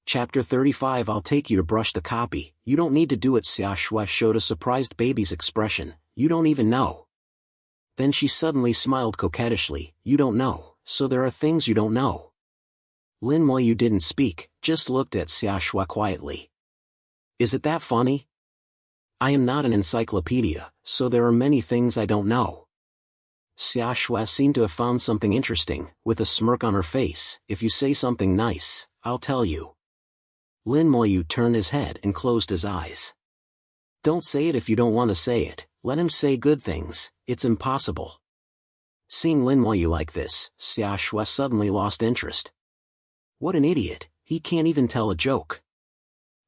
Chapter 35 I'll take you to brush the copy. You don't need to do it. Xia Shui showed a surprised baby's expression. You don't even know. Then she suddenly smiled coquettishly. You don't know, so there are things you don't know. Lin Moyu didn't speak, just looked at Xia Shui quietly. Is it that funny? I am not an encyclopedia, so there are many things I don't know. Xia Shui seemed to have found something interesting, with a smirk on her face. If you say something nice, I'll tell you. Lin Moyu turned his head and closed his eyes. Don't say it if you don't want to say it. Let him say good things. It's impossible. Seeing Lin Moyu like this, Xia Shui suddenly lost interest. What an idiot, he can't even tell a joke.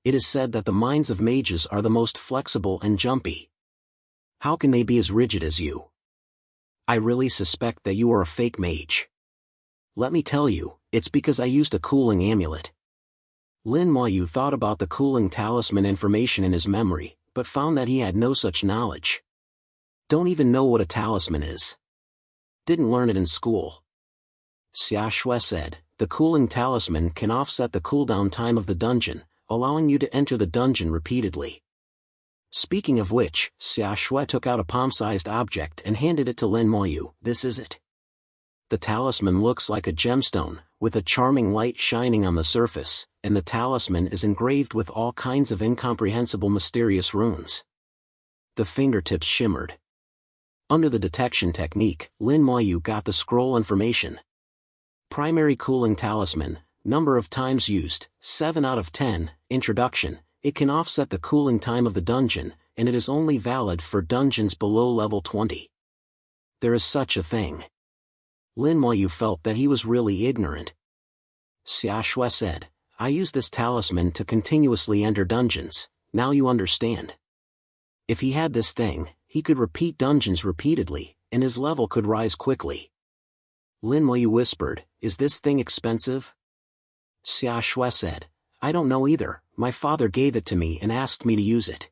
It is said that the minds of mages are the most flexible and jumpy. How can they be as rigid as you? I really suspect that you are a fake mage. Let me tell you, it's because I used a cooling amulet. Lin Moyu thought about the cooling talisman information in his memory, but found that he had no such knowledge. Don't even know what a talisman is. Didn't learn it in school. Xia Shui said, the cooling talisman can offset the cooldown time of the dungeon, allowing you to enter the dungeon repeatedly. Speaking of which, Xia Shui took out a palm-sized object and handed it to Lin Moyu. This is it. The talisman looks like a gemstone, with a charming light shining on the surface, and the talisman is engraved with all kinds of incomprehensible mysterious runes. The fingertips shimmered. Under the detection technique, Lin Moyu got the scroll information. Primary cooling talisman, number of times used, 7 out of 10, introduction, it can offset the cooling time of the dungeon, and it is only valid for dungeons below level 20. There is such a thing. Lin Moyu felt that he was really ignorant. Xia Shui said, I use this talisman to continuously enter dungeons, now you understand. If he had this thing, he could repeat dungeons repeatedly, and his level could rise quickly. Lin Moyu whispered, is this thing expensive? Xia Shui said, I don't know either, my father gave it to me and asked me to use it.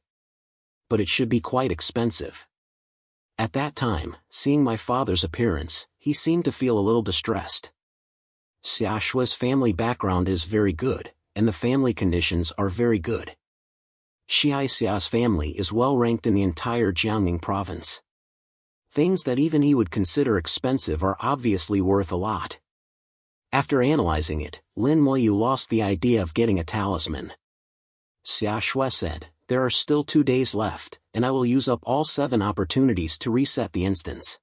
But it should be quite expensive. At that time, seeing my father's appearance, he seemed to feel a little distressed. Xia Shui's family background is very good, and the family conditions are very good. Xia Xia's family is well ranked in the entire Jiangning province. Things that even he would consider expensive are obviously worth a lot. After analyzing it, Lin Moyu lost the idea of getting a talisman. Xia Shui said, there are still 2 days left, and I will use up all 7 opportunities to reset the instance.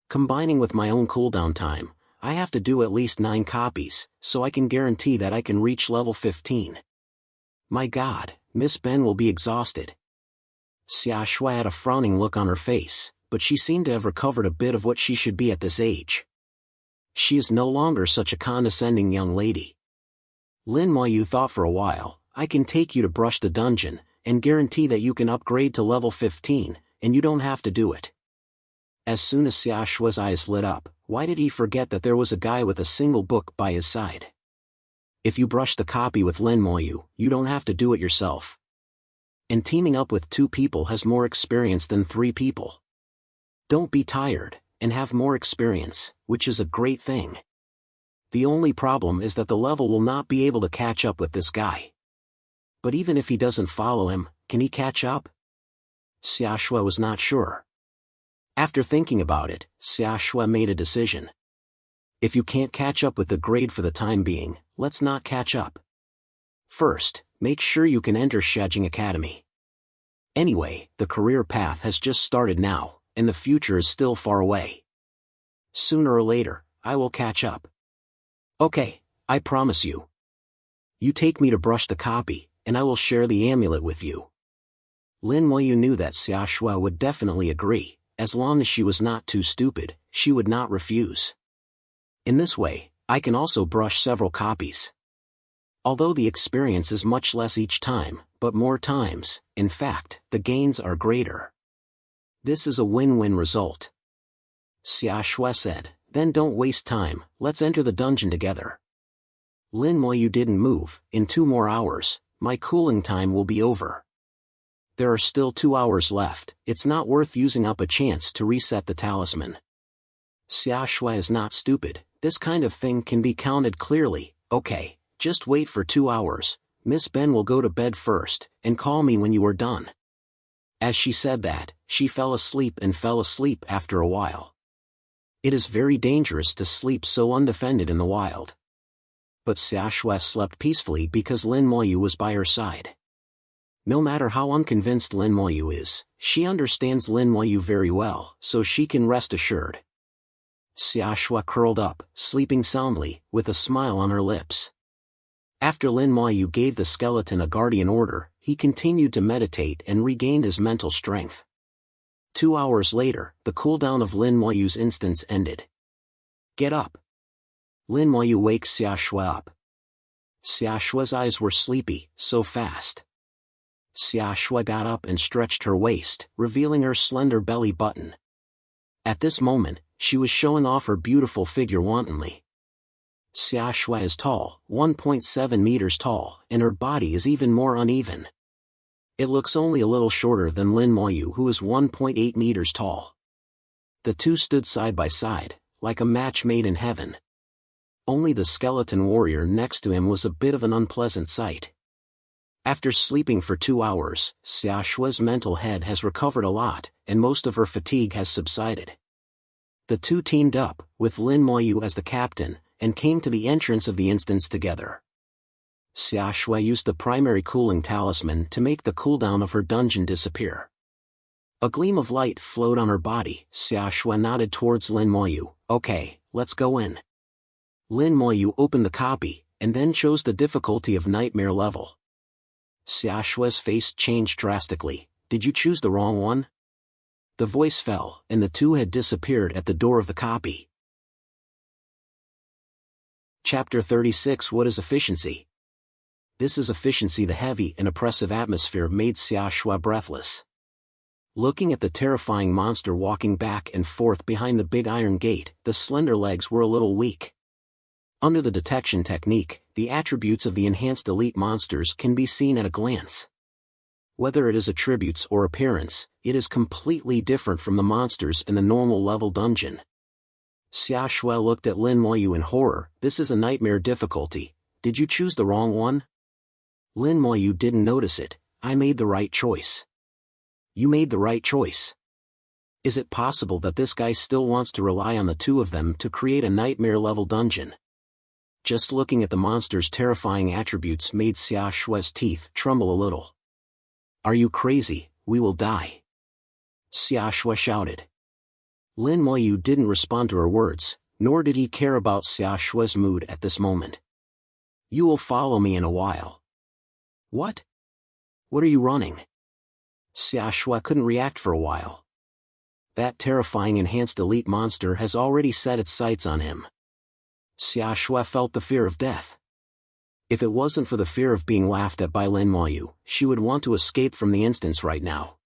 Combining with my own cooldown time, I have to do at least 9 copies, so I can guarantee that I can reach level 15. My God, Miss Ben will be exhausted. Xia Shui had a frowning look on her face, but she seemed to have recovered a bit of what she should be at this age. She is no longer such a condescending young lady. Lin Moyu thought for a while, I can take you to brush the dungeon, and guarantee that you can upgrade to level 15, and you don't have to do it. As soon as Xia Shui's eyes lit up, why did he forget that there was a guy with a single book by his side? If you brush the copy with Lin Moyu, you don't have to do it yourself. And teaming up with 2 people has more experience than 3 people. Don't be tired, and have more experience, which is a great thing. The only problem is that the level will not be able to catch up with this guy. But even if he doesn't follow him, can he catch up? Xia Shui was not sure. After thinking about it, Xia Shui made a decision. If you can't catch up with the grade for the time being, let's not catch up. First, make sure you can enter Shajing Academy. Anyway, the career path has just started now, and the future is still far away. Sooner or later, I will catch up. Okay, I promise you. You take me to brush the copy, and I will share the amulet with you. Lin Moyu knew that Xia Shui would definitely agree. As long as she was not too stupid, she would not refuse. In this way, I can also brush several copies. Although the experience is much less each time, but more times, in fact, the gains are greater. This is a win-win result. Xia Shui said, then don't waste time, let's enter the dungeon together. Lin Moyu didn't move. In 2 more hours, my cooling time will be over. There are still 2 hours left, it's not worth using up a chance to reset the talisman. Xia Shui is not stupid, this kind of thing can be counted clearly. Okay, Just wait for 2 hours, Miss Ben will go to bed first, and call me when you are done. As she said that, she fell asleep and fell asleep after a while. It is very dangerous to sleep so undefended in the wild. But Xiaxue slept peacefully because Lin Moyu was by her side. No matter how unconvinced Lin Moyu is, she understands Lin Moyu very well, so she can rest assured. Xiaxue curled up, sleeping soundly, with a smile on her lips. After Lin Moyu gave the skeleton a guardian order, he continued to meditate and regained his mental strength. 2 hours later, the cooldown of Lin Moyu's instance ended. Get up. Lin Moyu wakes Xiaxue up. Xiaxue's eyes were sleepy, so fast. Xiaxue got up and stretched her waist, revealing her slender belly button. At this moment, she was showing off her beautiful figure wantonly. Xiaxue is tall, 1.7 meters tall, and her body is even more uneven. It looks only a little shorter than Lin Moyu, who is 1.8 meters tall. The two stood side by side, like a match made in heaven. Only the skeleton warrior next to him was a bit of an unpleasant sight. After sleeping for 2 hours, Xiaxue's mental head has recovered a lot, and most of her fatigue has subsided. The two teamed up, with Lin Moyu as the captain, and came to the entrance of the instance together. Xiaxue used the primary cooling talisman to make the cooldown of her dungeon disappear. A gleam of light flowed on her body. Xiaxue nodded towards Lin Moyu. Okay, let's go in. Lin Moyu opened the copy, and then chose the difficulty of nightmare level. Xiaxue's face changed drastically. Did you choose the wrong one? The voice fell, and the two had disappeared at the door of the copy. Chapter 36. What is efficiency? This is efficiency. The heavy and oppressive atmosphere made Xiaxue breathless. Looking at the terrifying monster walking back and forth behind the big iron gate, the slender legs were a little weak. Under the detection technique, the attributes of the enhanced elite monsters can be seen at a glance. Whether it is attributes or appearance, it is completely different from the monsters in the normal level dungeon. Xiaxue looked at Lin Moyu in horror. This is a nightmare difficulty. Did you choose the wrong one? Lin Moyu didn't notice it. I made the right choice. You made the right choice. Is it possible that this guy still wants to rely on the two of them to create a nightmare level dungeon? Just looking at the monster's terrifying attributes made Xiaxue's teeth tremble a little. Are you crazy? We will die. Xiaxue shouted. Lin Moyu didn't respond to her words, nor did he care about Xiaxue's mood at this moment. You will follow me in a while. What? What are you running? Xiaxue couldn't react for a while. That terrifying enhanced elite monster has already set its sights on him. Xiaxue felt the fear of death. If it wasn't for the fear of being laughed at by Lin Moyu, she would want to escape from the instance right now.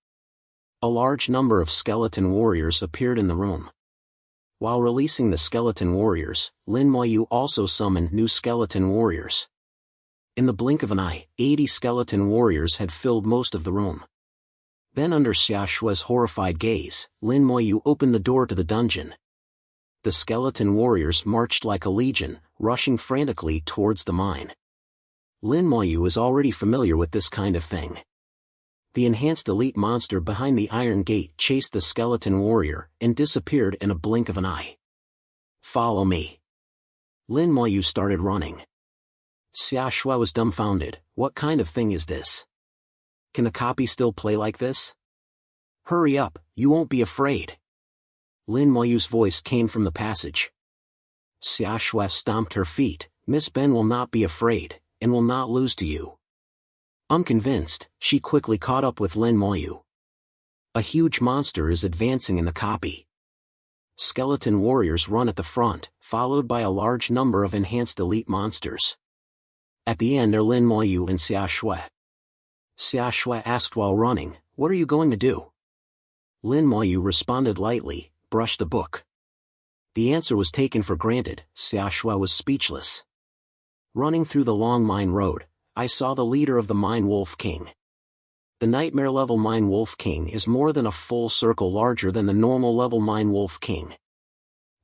A large number of skeleton warriors appeared in the room. While releasing the skeleton warriors, Lin Moyu also summoned new skeleton warriors. In the blink of an eye, 80 skeleton warriors had filled most of the room. Then under Xiaxue's horrified gaze, Lin Moyu opened the door to the dungeon. The skeleton warriors marched like a legion, rushing frantically towards the mine. Lin Moyu is already familiar with this kind of thing. The enhanced elite monster behind the iron gate chased the skeleton warrior and disappeared in a blink of an eye. Follow me. Lin Moyu started running. Xiaxue was dumbfounded. What kind of thing is this? Can a copy still play like this? Hurry up, you won't be afraid. Lin Moyu's voice came from the passage. Xiaxue stomped her feet. Miss Ben will not be afraid, and will not lose to you. Unconvinced, she quickly caught up with Lin Moyu. A huge monster is advancing in the copy. Skeleton warriors run at the front, followed by a large number of enhanced elite monsters. At the end are Lin Moyu and Xiaxue. Xiaxue asked while running, "What are you going to do?" Lin Moyu responded lightly, "Brush the book." The answer was taken for granted. Xiaxue was speechless. Running through the long mine road, I saw the leader of the Mine Wolf King. The nightmare level Mine Wolf King is more than a full circle larger than the normal level Mine Wolf King.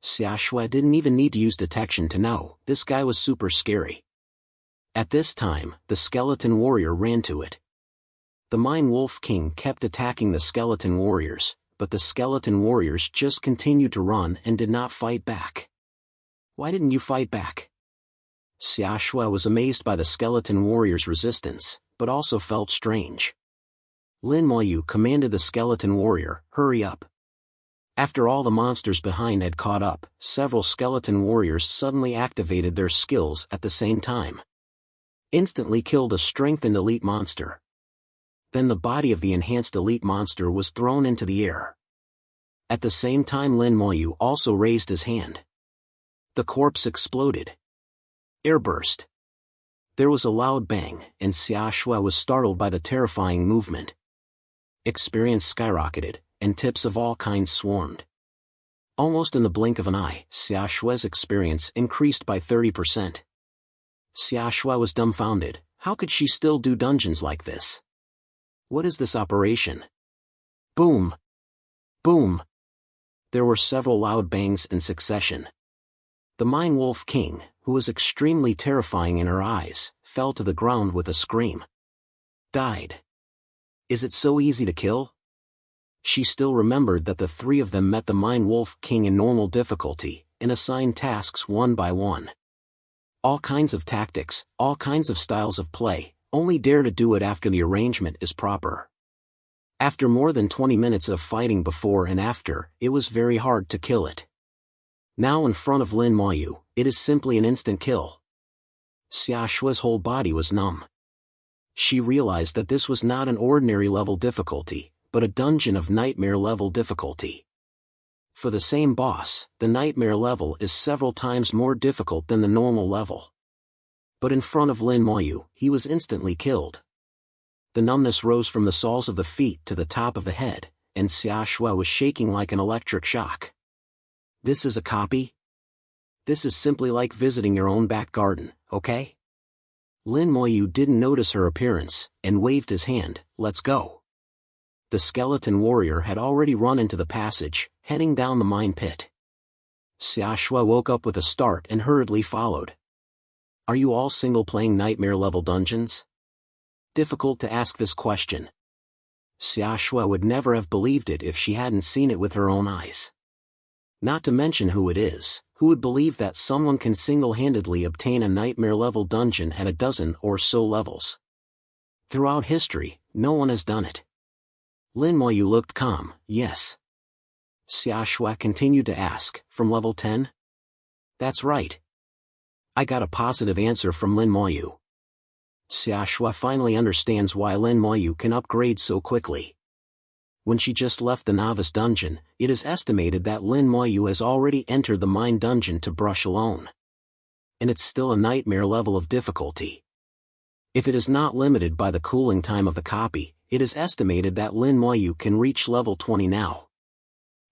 Xiaxue didn't even need to use detection to know, this guy was super scary. At this time, the skeleton warrior ran to it. The Mine Wolf King kept attacking the skeleton warriors, but the skeleton warriors just continued to run and did not fight back. Why didn't you fight back? Xiaoshui was amazed by the skeleton warrior's resistance, but also felt strange. Lin Moyu commanded the skeleton warrior, hurry up. After all the monsters behind had caught up, several skeleton warriors suddenly activated their skills at the same time. Instantly killed a strengthened elite monster. Then the body of the enhanced elite monster was thrown into the air. At the same time Lin Moyu also raised his hand. The corpse exploded. Airburst. There was a loud bang, and Xiaoshui was startled by the terrifying movement. Experience skyrocketed, and tips of all kinds swarmed. Almost in the blink of an eye, Xiaoshui's experience increased by 30%. Xiaoshui was dumbfounded. How could she still do dungeons like this? What is this operation? Boom! Boom! There were several loud bangs in succession. The Mine Wolf King, who was extremely terrifying in her eyes, fell to the ground with a scream. Died. Is it so easy to kill? She still remembered that the three of them met the Mine Wolf King in normal difficulty, and assigned tasks one by one. All kinds of tactics, all kinds of styles of play, only dare to do it after the arrangement is proper. After more than 20 minutes of fighting before and after, it was very hard to kill it. Now in front of Lin Moyu, it is simply an instant kill. Xiaoshui's whole body was numb. She realized that this was not an ordinary level difficulty, but a dungeon of nightmare level difficulty. For the same boss, the nightmare level is several times more difficult than the normal level. But in front of Lin Moyu, he was instantly killed. The numbness rose from the soles of the feet to the top of the head, and Xiaoshui was shaking like an electric shock. This is a copy? This is simply like visiting your own back garden, okay? Lin Moyu didn't notice her appearance, and waved his hand, let's go. The skeleton warrior had already run into the passage, heading down the mine pit. Xiaoshui woke up with a start and hurriedly followed. Are you all single-playing nightmare-level dungeons? Difficult to ask this question. Xiaoshui would never have believed it if she hadn't seen it with her own eyes. Not to mention who it is, who would believe that someone can single-handedly obtain a nightmare-level dungeon at a dozen or so levels. Throughout history, no one has done it. Lin Moyu looked calm, yes. Xiaoshui continued to ask, from level 10? That's right. I got a positive answer from Lin Moyu. Xiaoshui finally understands why Lin Moyu can upgrade so quickly. When she just left the novice dungeon, it is estimated that Lin Moyu has already entered the mine dungeon to brush alone. And it's still a nightmare level of difficulty. If it is not limited by the cooling time of the copy, it is estimated that Lin Moyu can reach level 20 now.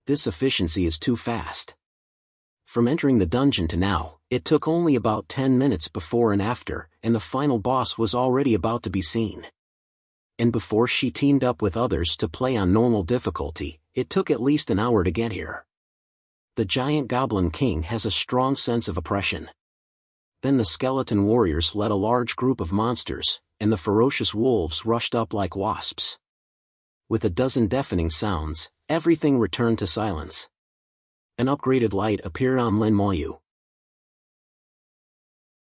This efficiency is too fast. From entering the dungeon to now, it took only about 10 minutes before and after, and the final boss was already about to be seen. And before she teamed up with others to play on normal difficulty, it took at least an hour to get here. The giant Goblin King has a strong sense of oppression. Then the skeleton warriors led a large group of monsters, and the ferocious wolves rushed up like wasps. With a dozen deafening sounds, everything returned to silence. An upgraded light appeared on Lin Moyu.